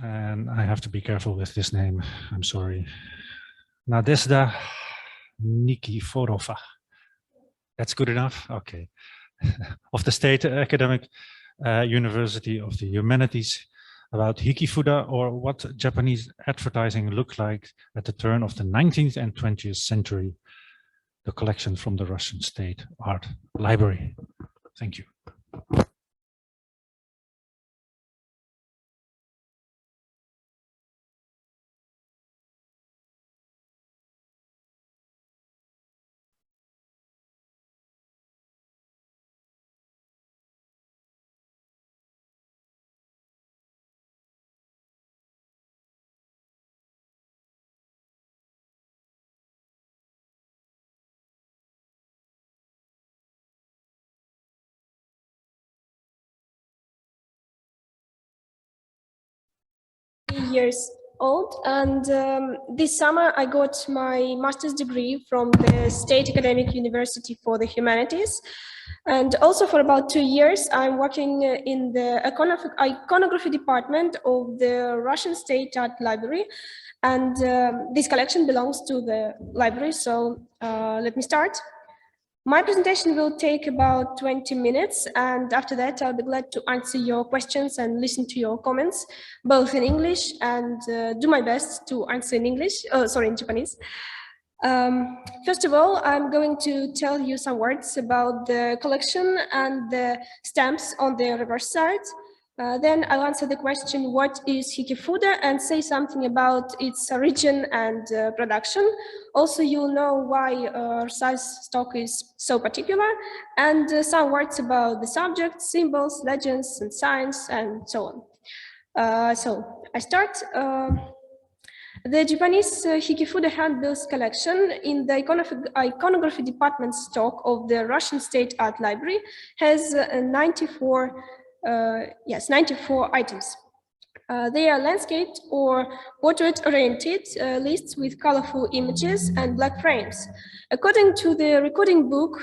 and I have to be careful with this name, I'm sorry. Nadezhda Nikiforova. That's good enough? Okay. Of the State Academic University of the Humanities, about Hikifuda, or what Japanese advertising looked like at the turn of the 19th and 20th century. The collection from the Russian State Art Library. Thank you. Years old, and this summer I got my master's degree from the State Academic University for the Humanities, and also for about 2 years I'm working in the iconography department of the Russian State Art Library, and this collection belongs to the library, so let me start. My presentation will take about 20 minutes, and after that I'll be glad to answer your questions and listen to your comments, both in English and do my best to answer in English, in Japanese. First of all, I'm going to tell you some words about the collection and the stamps on the reverse side. Then I'll answer the question, what is Hikifuda, and say something about its origin and production. Also, you'll know why RSAL's stock is so particular, and some words about the subject, symbols, legends, and signs, and so on. So I start. The Japanese Hikifuda handbills collection in the iconography department stock of the Russian State Art Library has 94 items. They are landscape or portrait-oriented lists with colorful images and black frames. According to the recording book,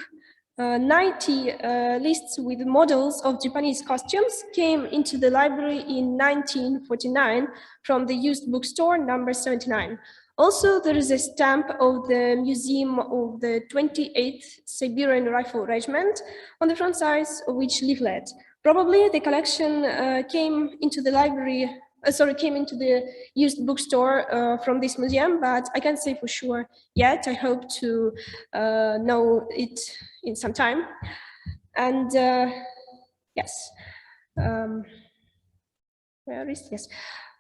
90 lists with models of Japanese costumes came into the library in 1949 from the used bookstore number 79. Also, there is a stamp of the Museum of the 28th Siberian Rifle Regiment on the front side of which leaflet. Probably the collection came into the library, came into the used bookstore from this museum, but I can't say for sure yet. I hope to know it in some time. And yes, where is this?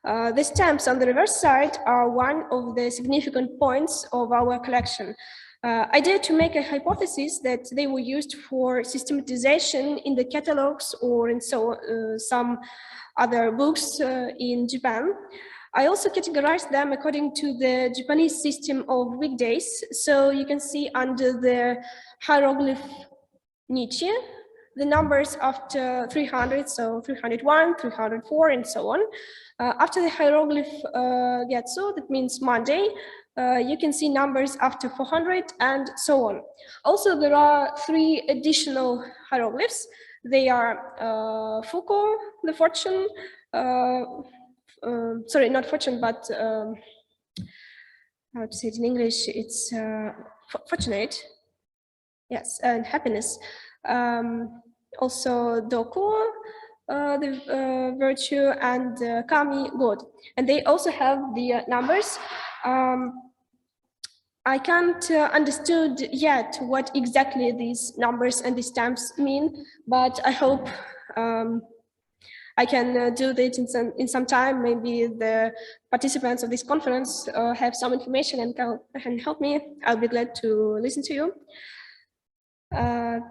The stamps on the reverse side are one of the significant points of our collection. I dare to make a hypothesis that they were used for systematization in the catalogs or in some other books in Japan. I also categorized them according to the Japanese system of weekdays. So you can see under the hieroglyph Nichi, the numbers after 300, so 301, 304, and so on. After the hieroglyph Gyatso, that means Monday, you can see numbers after 400 and so on. Also, there are 3 additional hieroglyphs. They are Fuko, the fortune, sorry, not fortune, but how to say it in English, it's fortunate, yes, and happiness. Also Doku, the virtue, and Kami, God. And they also have the numbers. I can't understood yet what exactly these numbers and these stamps mean, but I hope I can do that in some time. Maybe the participants of this conference have some information and can help me. I'll be glad to listen to you.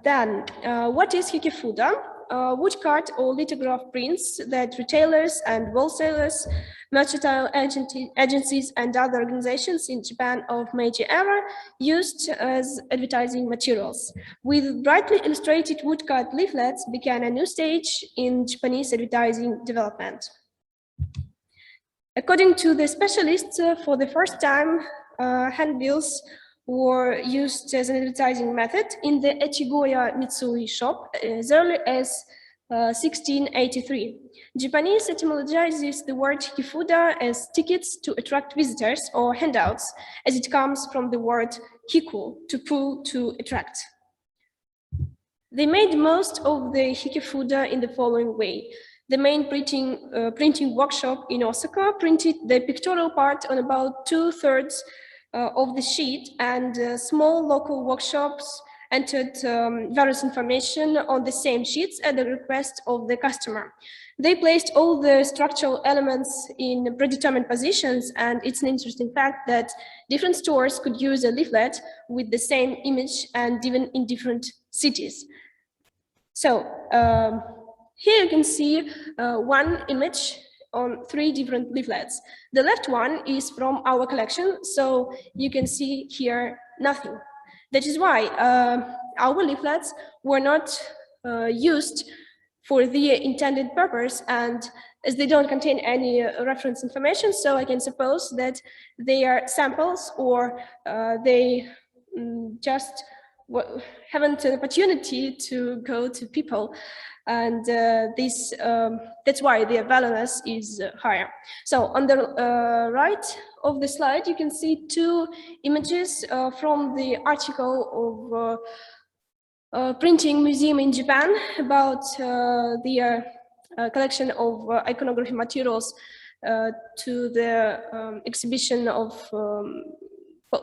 Then, what is Hikifuda? Woodcut or lithograph prints that retailers and wholesalers, mercantile agencies, and other organizations in Japan of Meiji era used as advertising materials. With brightly illustrated woodcut leaflets began a new stage in Japanese advertising development. According to the specialists, for the first time, handbills were used as an advertising method in the Echigoya Mitsui shop as early as 1683. Japanese etymologizes the word hikifuda as tickets to attract visitors or handouts, as it comes from the word hiku, to pull, to attract. They made most of the hikifuda in the following way. The main printing workshop in Osaka printed the pictorial part on about 2/3 of the sheet, and small local workshops entered various information on the same sheets at the request of the customer. They placed all the structural elements in predetermined positions, and it's an interesting fact that different stores could use a leaflet with the same image and even in different cities. So here you can see one image on 3 different leaflets. The left one is from our collection, so you can see here nothing. That is why our leaflets were not used for the intended purpose, and as they don't contain any reference information, so I can suppose that they are samples, or they just haven't an opportunity to go to people, and that's why their valueness is higher. So on the right of the slide, you can see 2 images from the article of Printing Museum in Japan about their collection of iconography materials to the exhibition of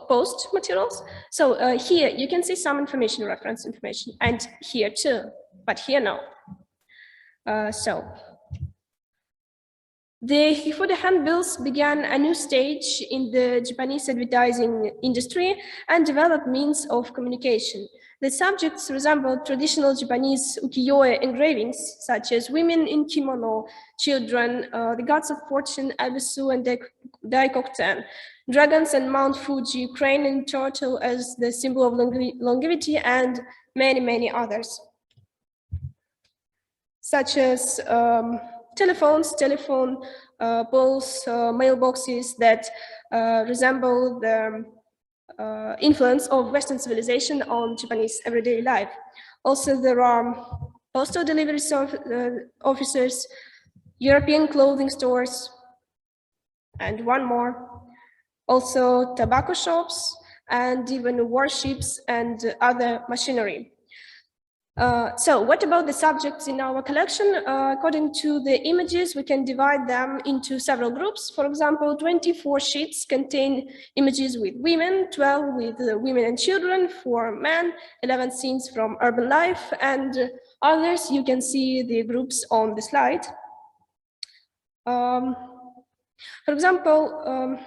post materials. So here you can see some information, reference information, and here too, but here no. So the Hikifuda handbills began a new stage in the Japanese advertising industry and developed means of communication. The subjects resembled traditional Japanese ukiyo-e engravings, such as women in kimono, children, the gods of fortune, Abisu and Daikokuten, dragons and Mount Fuji, crane and turtle as the symbol of longevity, and many, many others, such as telephones, telephone poles, mailboxes that resemble the influence of Western civilization on Japanese everyday life. Also, there are postal delivery officers, European clothing stores, and one more. Also, tobacco shops, and even warships and other machinery. So what about the subjects in our collection? According to the images, we can divide them into several groups. For example, 24 sheets contain images with women, 12 with women and children, 4 men, 11 scenes from urban life, and others. You can see the groups on the slide. For example,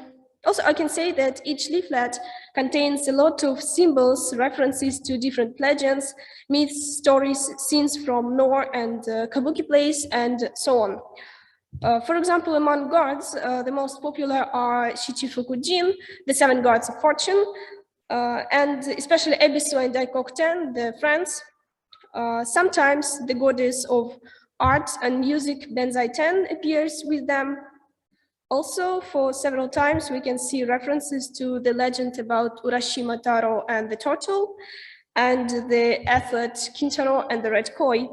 also I can say that each leaflet contains a lot of symbols, references to different legends, myths, stories, scenes from Nor and Kabuki plays, and so on. For example, among gods, the most popular are Shichifukujin, the 7 gods of fortune, and especially Ebisu and Daikokuten, the friends. Sometimes the goddess of art and music, Benzaiten, appears with them. Also, for several times, we can see references to the legend about Urashima, Taro, and the turtle, and the athlete Kintaro and the red koi.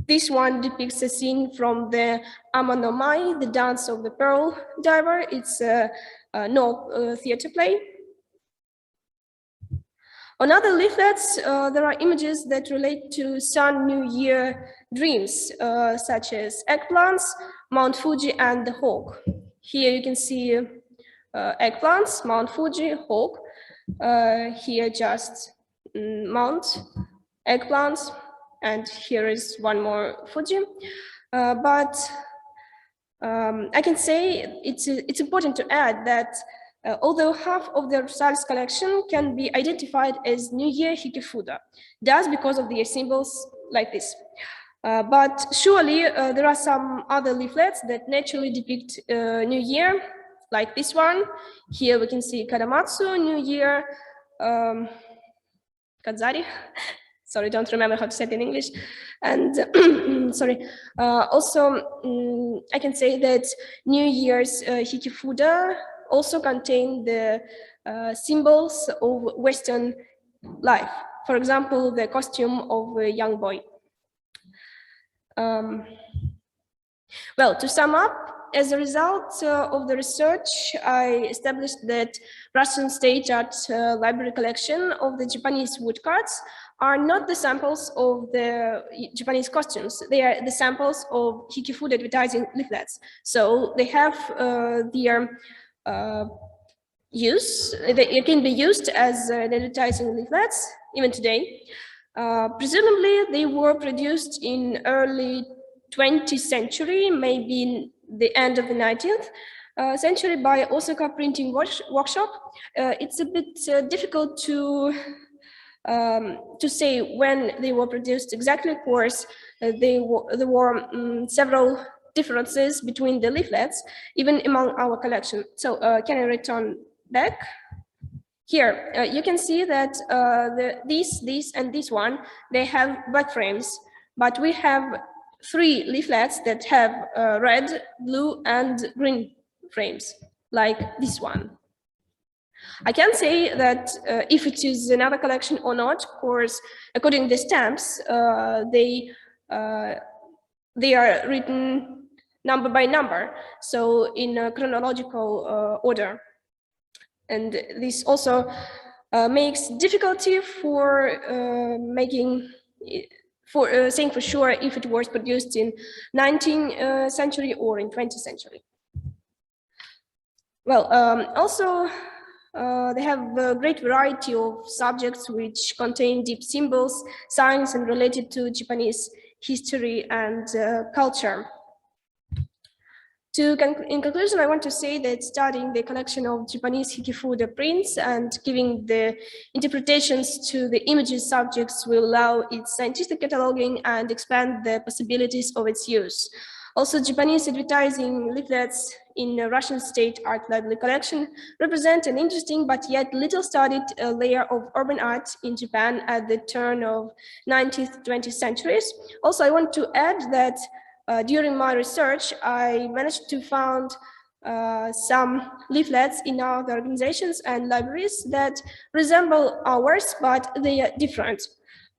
This one depicts a scene from the Amanomai, the dance of the pearl diver. It's a no theater play. On other leaflets, there are images that relate to Sun New Year dreams, such as eggplants, Mount Fuji, and the hawk. Here you can see eggplants, Mount Fuji, hawk. Here just Mount, eggplants, and here is one more Fuji. But I can say it's important to add that although half of the RSAL's collection can be identified as New Year Hikifuda, that's because of their symbols like this. But surely there are some other leaflets that naturally depict New Year, like this one. Here we can see Karamatsu, New Year, Kazari. Sorry, don't remember how to say it in English. And sorry. Also, I can say that New Year's Hikifuda also contain the symbols of Western life. For example, the costume of a young boy. Well, to sum up, as a result of the research, I established that Russian State Art Library collection of the Japanese woodcards are not the samples of the Japanese costumes. They are the samples of Hikifuda advertising leaflets. So they have their use. They can be used as advertising leaflets even today. Presumably, they were produced in early 20th century, maybe in the end of the 19th century by Osaka Printing Workshop. It's a bit difficult to say when they were produced exactly. Of course, there were several differences between the leaflets, even among our collection. So can I return back? Here, you can see that this and this one, they have black frames, but we have 3 leaflets that have red, blue, and green frames, like this one. I can't say that if it is another collection or not. Of course, according to the stamps, they are written number by number, so in a chronological order. And this also makes difficulty for saying for sure if it was produced in 19th century or in 20th century. Well, also they have a great variety of subjects which contain deep symbols, signs, and related to Japanese history and culture. In conclusion, I want to say that studying the collection of Japanese Hikifuda prints and giving the interpretations to the images subjects will allow its scientific cataloging and expand the possibilities of its use. Also, Japanese advertising leaflets in the Russian State Art Library collection represent an interesting but yet little studied layer of urban art in Japan at the turn of 19th, 20th centuries. Also, I want to add that during my research, I managed to find some leaflets in other organizations and libraries that resemble ours, but they are different,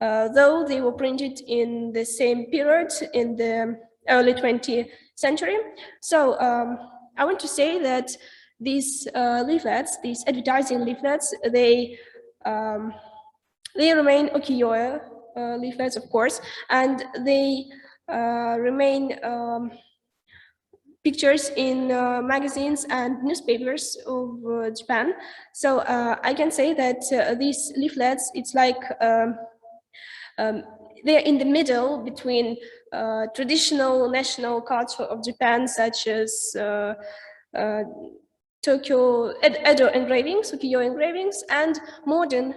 though they were printed in the same period in the early 20th century. So I want to say that these leaflets, these advertising leaflets, they remain ukiyo leaflets, of course, and they remain pictures in magazines and newspapers of Japan. So I can say that these leaflets, it's like they're in the middle between traditional national culture of Japan, such as Tokyo Edo engravings, ukiyo engravings, and modern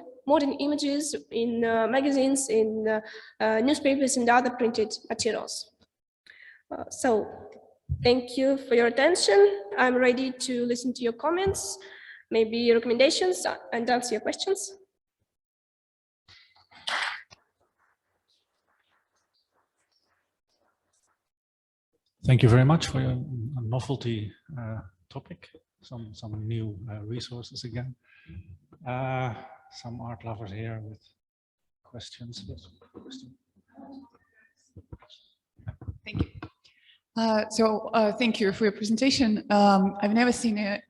images in magazines, in newspapers, and other printed materials. So thank you for your attention. I'm ready to listen to your comments, maybe your recommendations, and answer your questions. Thank you very much for your novelty topic, some new resources again. Some art lovers here with questions. Yes. Thank you. Thank you for your presentation. I've never seen a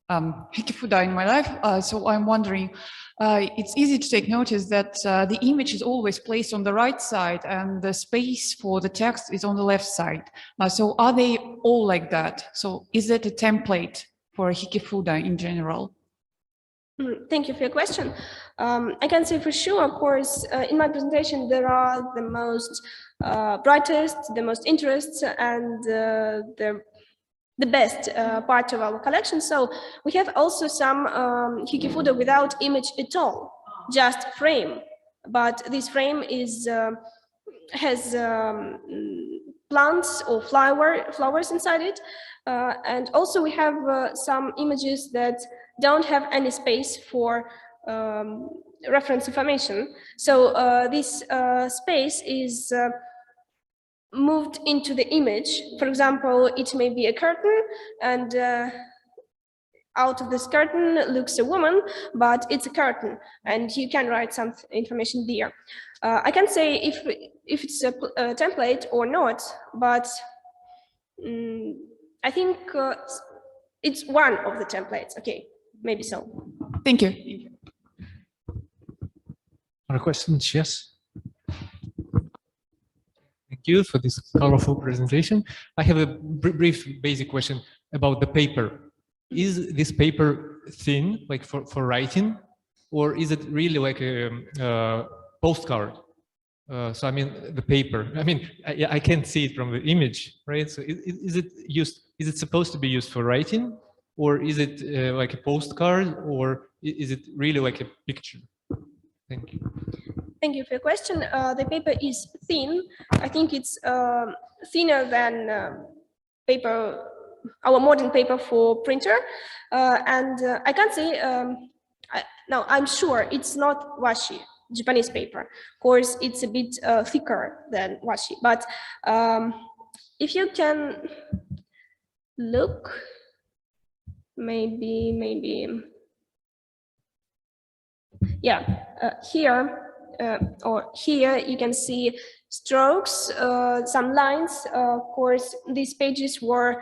Hikifuda in my life, so I'm wondering, it's easy to take notice that the image is always placed on the right side and the space for the text is on the left side. So are they all like that? So is that a template for a Hikifuda in general? Thank you for your question. I can say for sure, of course, in my presentation, there are the most brightest, the most interests, and the best part of our collection. So we have also some Hikifuda without image at all, just frame. But this frame is has plants or flowers inside it. And also we have some images that don't have any space for reference information. So this space is moved into the image. For example, it may be a curtain, and out of this curtain looks a woman, but it's a curtain, and you can write some information there. I can say if it's a template or not, but I think it's one of the templates. Okay, maybe so. Thank you. Other questions? Yes. Thank you for this colorful presentation. I have a brief basic question about the paper. Is this paper thin, like for writing, or is it really like a postcard? So I mean, the paper. I mean, I can't see it from the image, right? So is it used? Is it supposed to be used for writing, or is it like a postcard, or is it really like a picture? Thank you. Thank you for your question. The paper is thin. I think it's thinner than paper, our modern paper for printer. And I can't say, no, I'm sure it's not washi, Japanese paper. Of course, it's a bit thicker than washi. But if you can look, maybe, yeah, here or here you can see strokes, some lines. Of course, these pages were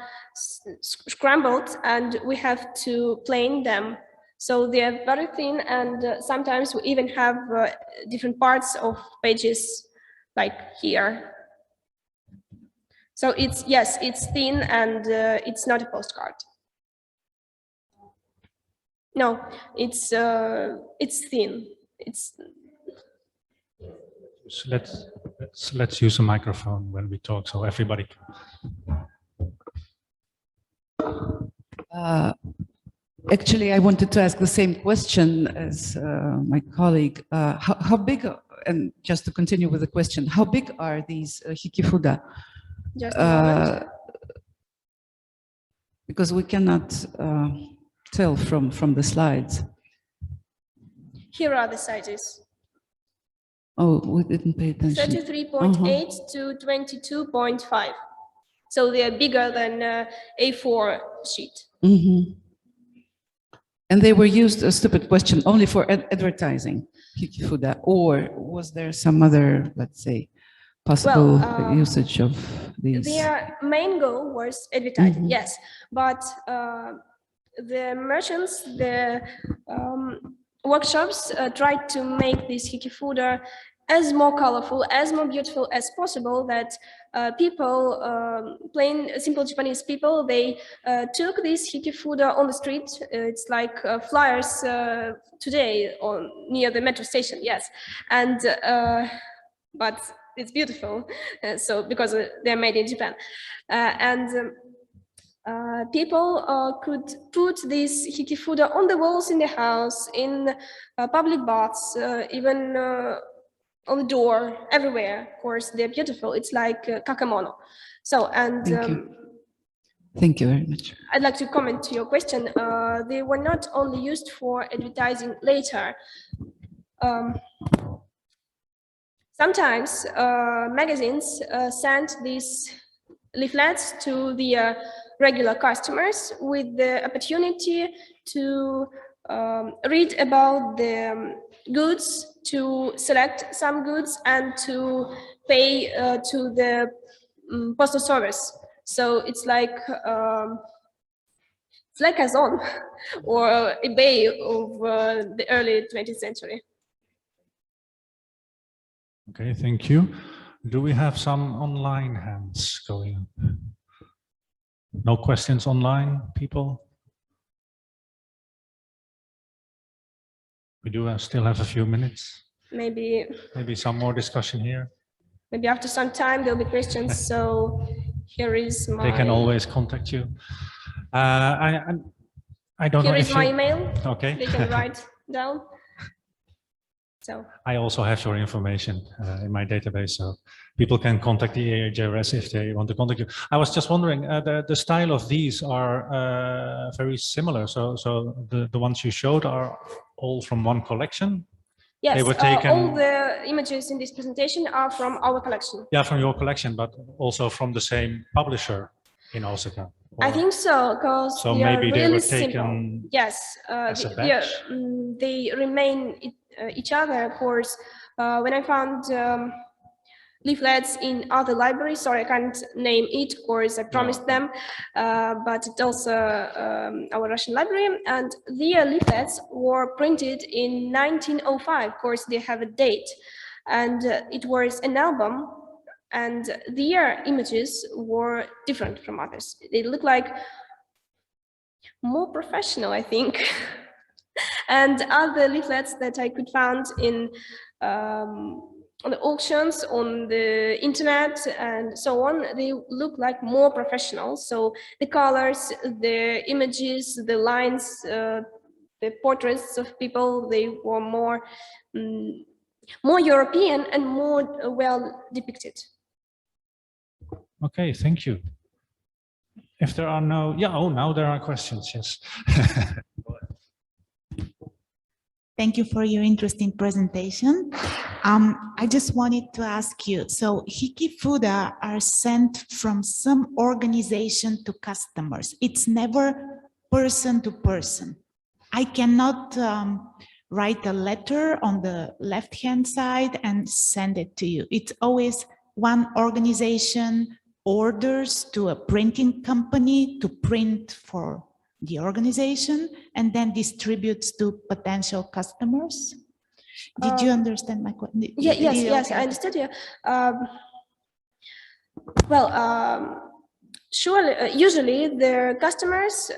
scrambled and we have to plane them. So they are very thin, and sometimes we even have different parts of pages like here. So it's, yes, it's thin, and it's not a postcard. No, it's thin. It's. So let's use a microphone when we talk, so everybody can. Actually, I wanted to ask the same question as my colleague. How big, and just to continue with the question, how big are these Hikifuda? Just a moment. Because we cannot tell from the slides. Here are the sizes. Oh, we didn't pay attention. 33.8 to 22.5. So they are bigger than A4 sheet. Mm-hmm. And they were used, a stupid question, only for advertising, Hikifuda, or was there some other, let's say, possible usage of these? Their main goal was advertising, yes, but the merchants, the workshops tried to make this Hikifuda as more colorful, as more beautiful as possible, that people, plain simple Japanese people, they took this Hikifuda on the street. It's like flyers today near the metro station, yes. And but it's beautiful, so because they're made in Japan. People could put this Hikifuda on the walls in the house, in public baths, even on the door, everywhere. Of course, they're beautiful. It's like kakemono. So, and Thank you very much. I'd like to comment to your question. They were not only used for advertising later. Sometimes magazines sent these leaflets to the regular customers with the opportunity to read about the goods, to select some goods, and to pay to the postal service. So it's like Amazon or eBay of the early 20th century. Okay, thank you. Do we have some online hands going? No questions online, people? We do still have a few minutes. Maybe some more discussion here. Maybe after some time there'll be questions. So here is my. They can always contact you. I don't know. Here is my email. Okay. They can write down. So I also have your information in my database, so people can contact the EAJRS if they want to contact you. I was just wondering, the style of these are very similar. So the ones you showed are all from one collection? Yes, they were taken, all the images in this presentation are from our collection. Yeah, from your collection, but also from the same publisher in Osaka. I think so, because so they maybe are they really were simple. taken Yes, as a batch. they remain each other, of course. When I found leaflets in other libraries. Sorry, I can't name it, of course, I promised them, but it's also our Russian library. And their leaflets were printed in 1905. Of course, they have a date. And it was an album, and their images were different from others. They look like more professional, I think. And other leaflets that I could find in on the auctions, on the internet, and so on, they look like more professional. So the colors, the images, the lines, the portraits of people, they were more European and more well depicted. Okay, thank you. If there are no, now there are questions, yes. Thank you for your interesting presentation. I just wanted to ask you, so Hikifuda are sent from some organization to customers. It's never person to person. I cannot write a letter on the left-hand side and send it to you. It's always one organization orders to a printing company to print for the organization and then distributes to potential customers. Did you understand my question? Yes, I understood you. Surely, usually the customers,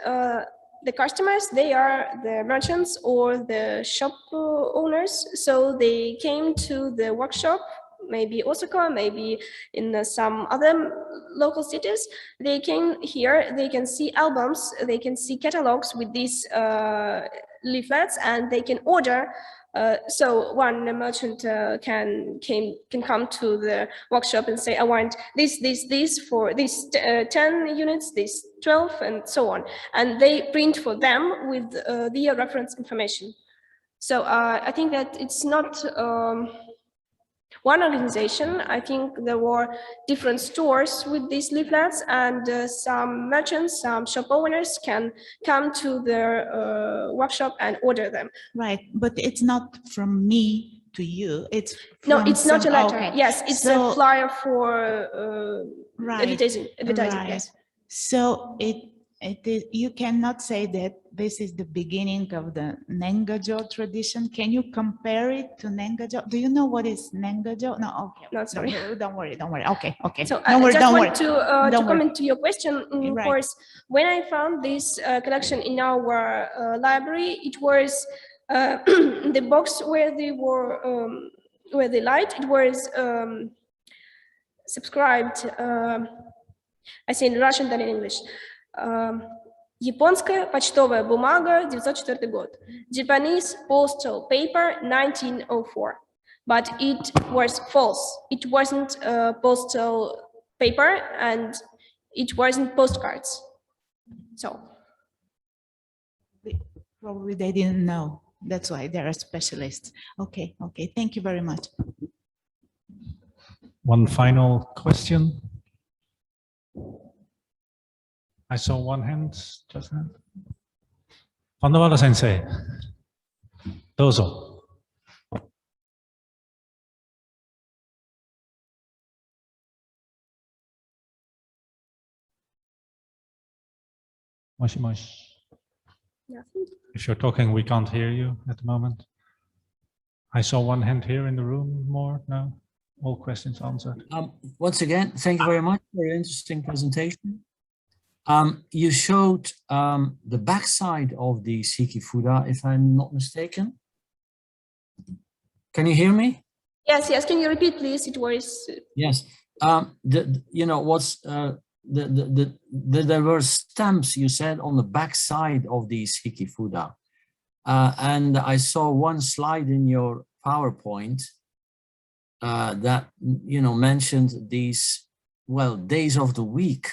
they are the merchants or the shop owners. So they came to the workshop, maybe Osaka, maybe in some other local cities. They came here, they can see albums, they can see catalogs with these leaflets, and they can order. So one merchant can come to the workshop and say, I want this for these 10 units, this 12, and so on. And they print for them with their reference information. So I think that it's not one organization. I think there were different stores with these leaflets, and some merchants, some shop owners can come to their workshop and order them. Right, but it's not from me to you. It's no, it's not a letter. Okay. Yes, it's a flyer for advertising. Right. Yes. So it is. You cannot say that this is the beginning of the Nengajo tradition. Can you compare it to Nengajo? Do you know what is Nengajo? No, okay. No, sorry. Don't worry. Okay. So I just want to comment to your question. Of course, when I found this collection in our library, it was the box where they were, where they lied. It was subscribed. I say in Russian than in English. Японская почтовая бумага, 1904 год. Japanese postal paper, 1904. But it was false. It wasn't postal paper, and it wasn't postcards. So probably they didn't know. That's why there are specialists. Okay. Thank you very much. One final question. I saw one hand just now. Vandawala Sensei, dozo. Moshi moshi. If you're talking, we can't hear you at the moment. I saw one hand here in the room. More? No? All questions answered. Once again, thank you very much for your interesting presentation. You showed the backside of the Hikifuda, if I'm not mistaken. Can you hear me? Yes. Can you repeat, please? It was. Yes. There were stamps, you said, on the backside of these Hikifuda. And I saw one slide in your PowerPoint that, mentioned these, days of the week.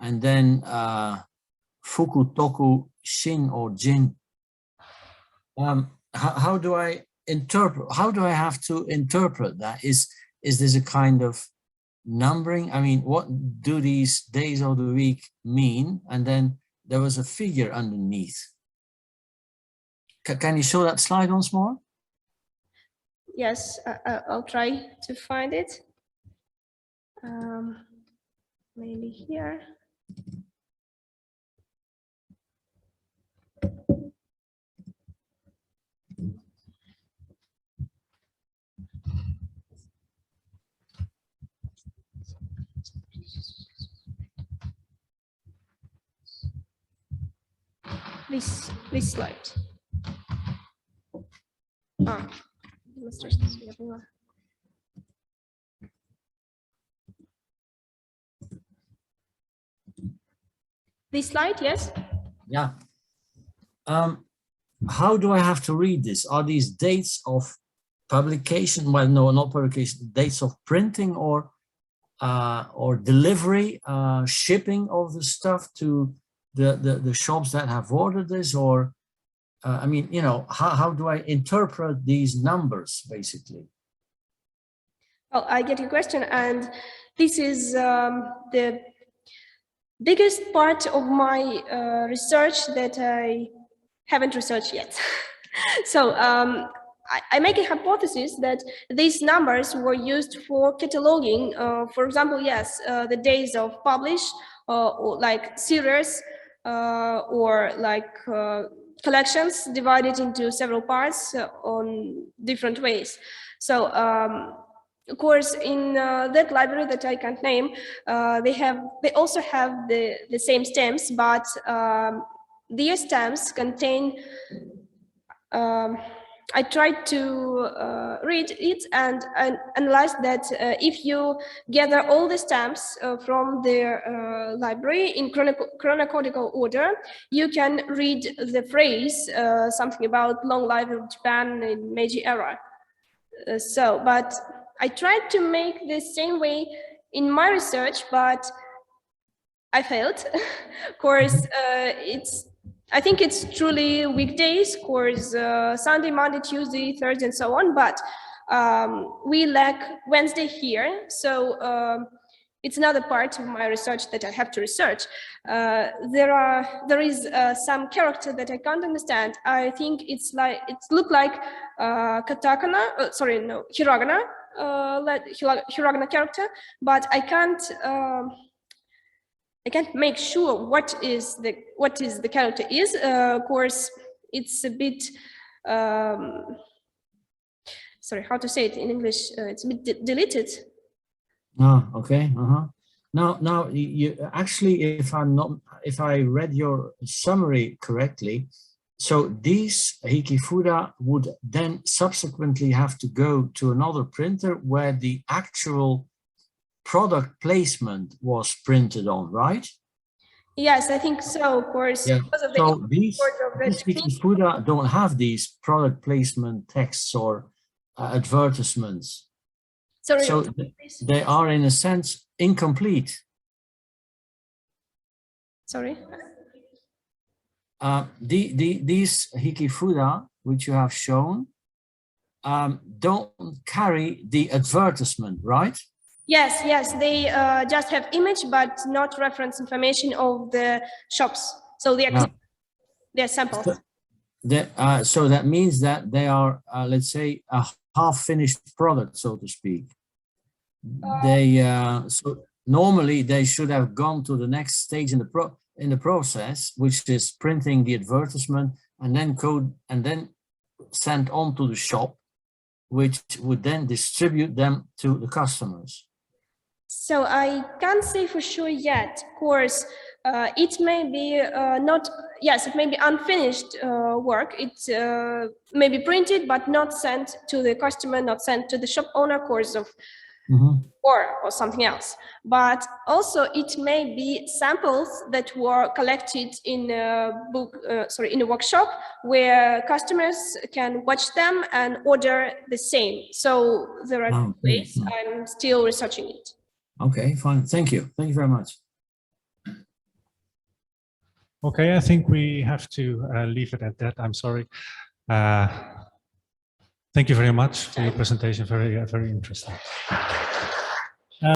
And then Fuku, Toku, Shin, or Jin. How do I interpret? How do I have to interpret that? Is this a kind of numbering? I mean, what do these days of the week mean? And then there was a figure underneath. Can you show that slide once more? Yes, I'll try to find it. Maybe here. This slide. This slide, yes? Yeah. How do I have to read this? Are these dates of publication? Well, no, not publication, dates of printing or delivery, shipping of the stuff to the shops that have ordered this, or I mean, you know, how do I interpret these numbers basically? Well, I get your question, and this is the biggest part of my research that I haven't researched yet. So I make a hypothesis that these numbers were used for cataloging, for example, yes, the days of publish, or like series, or like collections divided into several parts on different ways. So of course, in that library that I can't name, they also have the same stamps, but these stamps contain. I tried to read it and analyze that if you gather all the stamps from their library in chronological order, you can read the phrase something about long life of Japan in Meiji era. But I tried to make the same way in my research, but I failed. Of course, I think it's truly weekdays, of course, Sunday, Monday, Tuesday, Thursday, and so on, but we lack Wednesday here. So it's another part of my research that I have to research. There is some character that I can't understand. I think it's look like katakana, hiragana, hiragana character, but I can't make sure what is the character is. Of course, it's a bit sorry, how to say it in English? It's a bit deleted. Oh, okay. Now you actually, if I read your summary correctly, so these Hikifuda would then subsequently have to go to another printer where the actual product placement was printed on, right? Yes, I think so, of course. Yeah. Because of so these Hikifuda don't have these product placement texts or advertisements. Sorry, so they are in a sense incomplete. Sorry. These Hikifuda, which you have shown, don't carry the advertisement, right? Yes, they just have image, but not reference information of the shops. So they're samples. So that means that they are, let's say, a half-finished product, so to speak. So normally they should have gone to the next stage in the process, which is printing the advertisement and then code and then sent on to the shop, which would then distribute them to the customers. So I can't say for sure yet. Of course, it may be it may be unfinished work. It may be printed but not sent to the customer, not sent to the shop owner, course of or something else. But also it may be samples that were collected in a in a workshop where customers can watch them and order the same. So there are ways. I'm still researching it. Okay, fine. Thank you. Thank you very much. Okay, I think we have to leave it at that. I'm sorry. Thank you very much for your presentation. Very interesting.